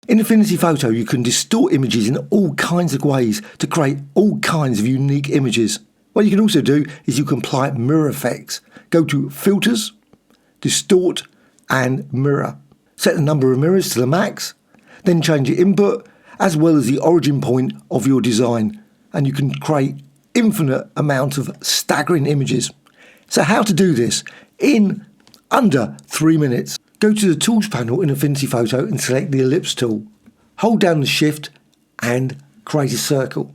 In Affinity Photo, you can distort images in all kinds of ways to create all kinds of unique images. What you can also do is you can apply mirror effects. Go to Filters, Distort and Mirror. Set the number of mirrors to the max, then change your input as well as the origin point of your design, and you can create infinite amount of staggering images. So how to do this in under 3 minutes? Go to the Tools panel in Affinity Photo and select the Ellipse tool. Hold down the Shift and create a circle.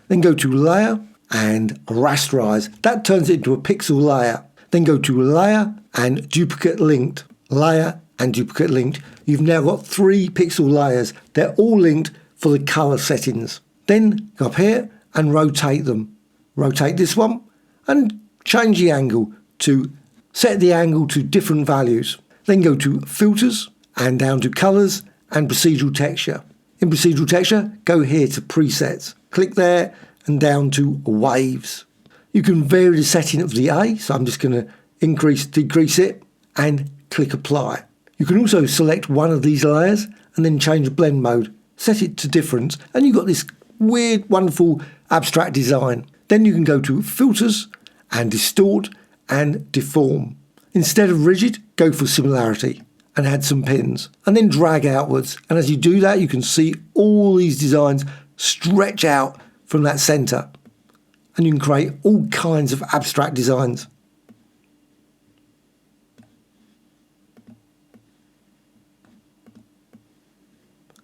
Then go to Layer and Rasterize. That turns it into a pixel layer. Then go to Layer and Duplicate Linked. Layer and Duplicate Linked. You've now got 3 pixel layers. They're all linked for the color settings. Then go up here and rotate them. Rotate this one and change the angle to set the angle to different values. Then go to Filters and down to Colors and Procedural Texture. In Procedural Texture, go here to Presets. Click there and down to Waves. You can vary the setting of the A, so I'm just going to increase, decrease it, and click Apply. You can also select one of these layers and then change blend mode, set it to difference, and you've got this weird, wonderful abstract design. Then you can go to Filters and Distort and Deform. Instead of rigid, go for similarity and add some pins and then drag outwards. And as you do that, you can see all these designs stretch out from that center and you can create all kinds of abstract designs.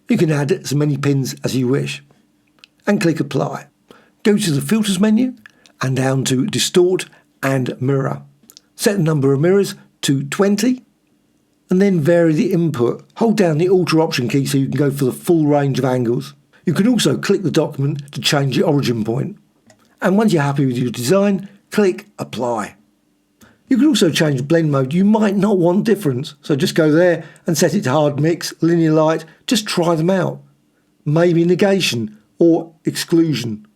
You can add as many pins as you wish and click Apply. Go to the Filters menu and down to Distort and Mirror. Set the number of mirrors to 20 and then vary the input. Hold down the Alter Option key so you can go for the full range of angles. You can also click the document to change the origin point. And once you're happy with your design, click Apply. You can also change blend mode. You might not want difference, so just go there and set it to Hard Mix, Linear Light. Just try them out. Maybe negation or exclusion.